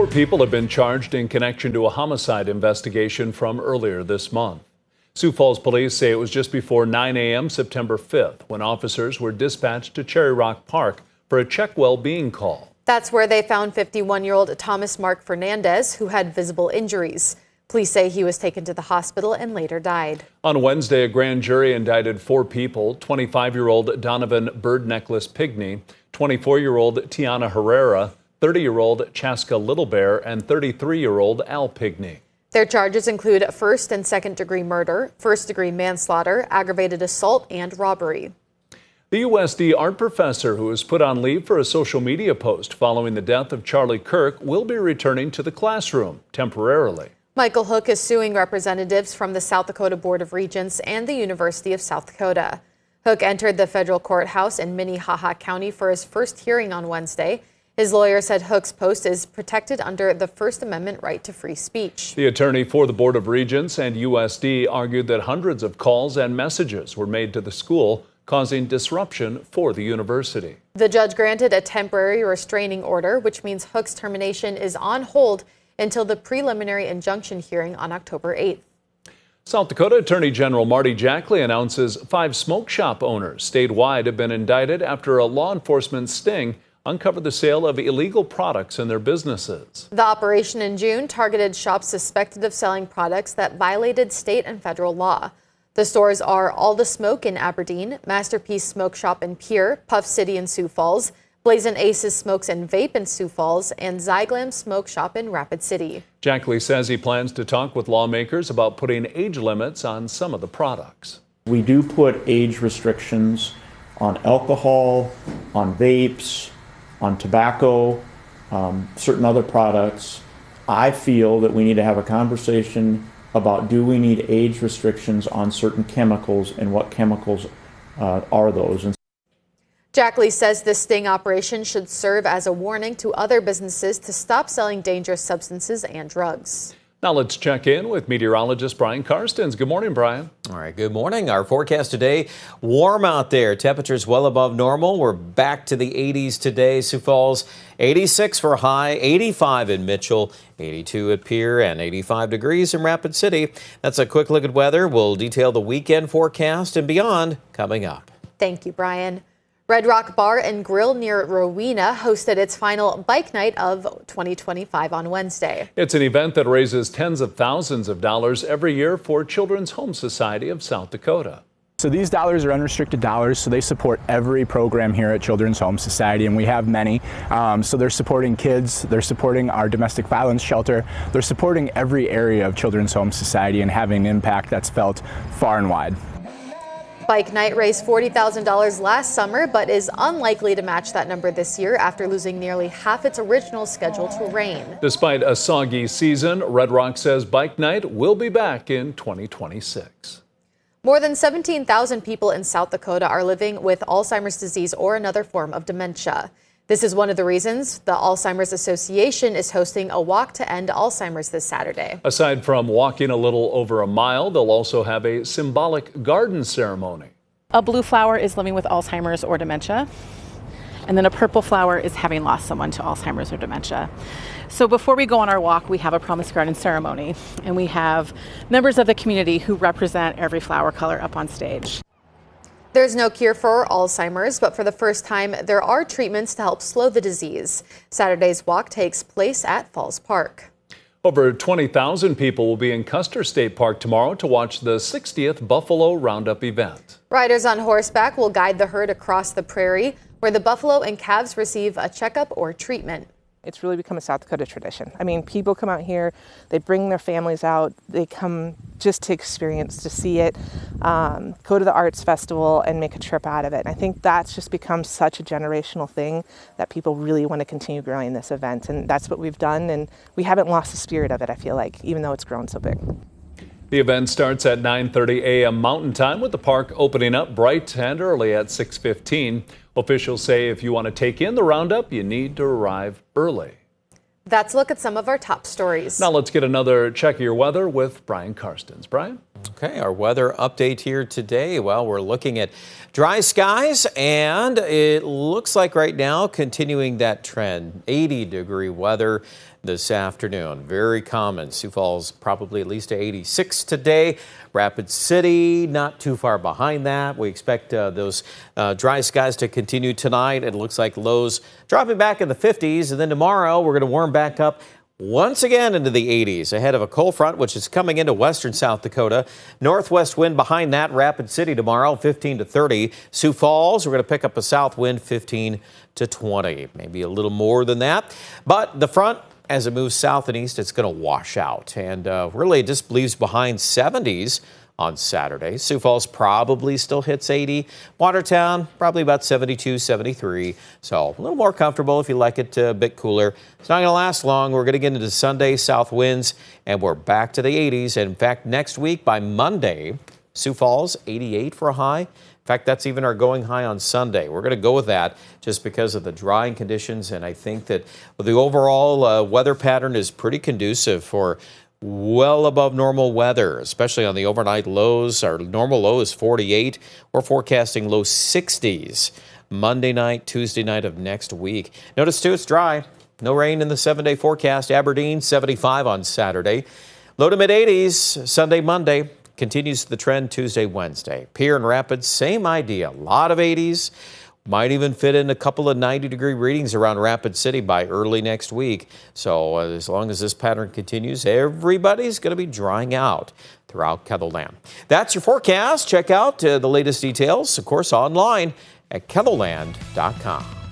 4 people have been charged in connection to a homicide investigation from earlier this month. Sioux Falls police say it was just before 9 a.m. September 5th when officers were dispatched to Cherry Rock Park for a check well-being call. That's where they found 51-year-old Thomas Mark Fernandez, who had visible injuries. Police say he was taken to the hospital and later died. On Wednesday, a grand jury indicted 4 people: 25-year-old Donovan Bird Necklace Pigney, 24-year-old Tiana Herrera, 30-year-old Chaska Little Bear, and 33-year-old Al Pigney. Their charges include first and second-degree murder, first-degree manslaughter, aggravated assault, and robbery. The USD art professor who was put on leave for a social media post following the death of Charlie Kirk will be returning to the classroom temporarily. Michael Hook is suing representatives from the South Dakota Board of Regents and the University of South Dakota. Hook entered the federal courthouse in Minnehaha County for his first hearing on Wednesday. His lawyer said Hook's post is protected under the First Amendment right to free speech. The attorney for the Board of Regents and USD argued that hundreds of calls and messages were made to the school, causing disruption for the university. The judge granted a temporary restraining order, which means Hook's termination is on hold until the preliminary injunction hearing on October 8th. South Dakota Attorney General Marty Jackley announces 5 smoke shop owners statewide have been indicted after a law enforcement sting uncovered the sale of illegal products in their businesses. The operation in June targeted shops suspected of selling products that violated state and federal law. The stores are All the Smoke in Aberdeen, Masterpiece Smoke Shop in Pierre, Puff City in Sioux Falls, Blazin' Aces Smokes and Vape in Sioux Falls, and Zyglam Smoke Shop in Rapid City. Jackley says he plans to talk with lawmakers about putting age limits on some of the products. We do put age restrictions on alcohol, on vapes, on tobacco, certain other products. I feel that we need to have a conversation about, do we need age restrictions on certain chemicals and what chemicals are those. Jackley says the sting operation should serve as a warning to other businesses to stop selling dangerous substances and drugs. Now let's check in with meteorologist Brian Karstens. Good morning, Brian. All right, good morning. Our forecast today, warm out there. Temperatures well above normal. We're back to the 80s today. Sioux Falls, 86 for high, 85 in Mitchell, 82 at Pierre, and 85 degrees in Rapid City. That's a quick look at weather. We'll detail the weekend forecast and beyond coming up. Thank you, Brian. Red Rock Bar and Grill near Rowena hosted its final bike night of 2025 on Wednesday. It's an event that raises tens of thousands of dollars every year for Children's Home Society of South Dakota. So these dollars are unrestricted dollars, so they support every program here at Children's Home Society, and we have many. So they're supporting kids, they're supporting our domestic violence shelter, they're supporting every area of Children's Home Society and having an impact that's felt far and wide. Bike Night raised $40,000 last summer, but is unlikely to match that number this year after losing nearly half its original schedule to rain. Despite a soggy season, Red Rock says Bike Night will be back in 2026. More than 17,000 people in South Dakota are living with Alzheimer's disease or another form of dementia. This is one of the reasons the Alzheimer's Association is hosting a walk to end Alzheimer's this Saturday. Aside from walking a little over a mile, they'll also have a symbolic garden ceremony. A blue flower is living with Alzheimer's or dementia, and then a purple flower is having lost someone to Alzheimer's or dementia. So before we go on our walk, we have a promise garden ceremony, and we have members of the community who represent every flower color up on stage. There's no cure for Alzheimer's, but for the first time, there are treatments to help slow the disease. Saturday's walk takes place at Falls Park. Over 20,000 people will be in Custer State Park tomorrow to watch the 60th Buffalo Roundup event. Riders on horseback will guide the herd across the prairie, where the buffalo and calves receive a checkup or treatment. It's really become a South Dakota tradition. I mean, people come out here, they bring their families out, they come just to experience, to see it, go to the arts festival and make a trip out of it. And I think that's just become such a generational thing that people really want to continue growing this event. And that's what we've done. And we haven't lost the spirit of it, I feel like, even though it's grown so big. The event starts at 9:30 a.m. Mountain Time, with the park opening up bright and early at 6:15. Officials say if you want to take in the roundup, you need to arrive early. That's a look at some of our top stories. Now let's get another check of your weather with Brian Karstens. Brian? Okay. Okay, our weather update here today. Well, we're looking at dry skies, and it looks like right now continuing that trend. 80-degree weather this afternoon. Very common. Sioux Falls probably at least to 86 today. Rapid City not too far behind that. We expect those dry skies to continue tonight. It looks like lows dropping back in the 50s, and then tomorrow we're going to warm back up once again into the 80s ahead of a cold front, which is coming into western South Dakota. Northwest wind behind that. Rapid City tomorrow, 15 to 30. Sioux Falls, we're going to pick up a south wind, 15 to 20. Maybe a little more than that. But the front, as it moves south and east, it's going to wash out. And really it just leaves behind 70s on Saturday. Sioux Falls probably still hits 80. Watertown, probably about 72, 73. So a little more comfortable if you like it a bit cooler. It's not going to last long. We're going to get into Sunday, south winds, and we're back to the 80s. And in fact, next week by Monday, Sioux Falls, 88 for a high. In fact, that's even our going high on Sunday. We're going to go with that just because of the drying conditions. And I think that the overall weather pattern is pretty conducive for well above normal weather, especially on the overnight lows. Our normal low is 48. We're forecasting low 60s Monday night, Tuesday night of next week. Notice, too, it's dry. No rain in the 7-day forecast. Aberdeen, 75 on Saturday. Low to mid-80s Sunday, Monday. Continues the trend Tuesday, Wednesday. Pierre and Rapids, same idea. A lot of 80s. Might even fit in a couple of 90-degree readings around Rapid City by early next week. So as long as this pattern continues, everybody's going to be drying out throughout KELOLAND. That's your forecast. Check out the latest details, of course, online at KELOLAND.com.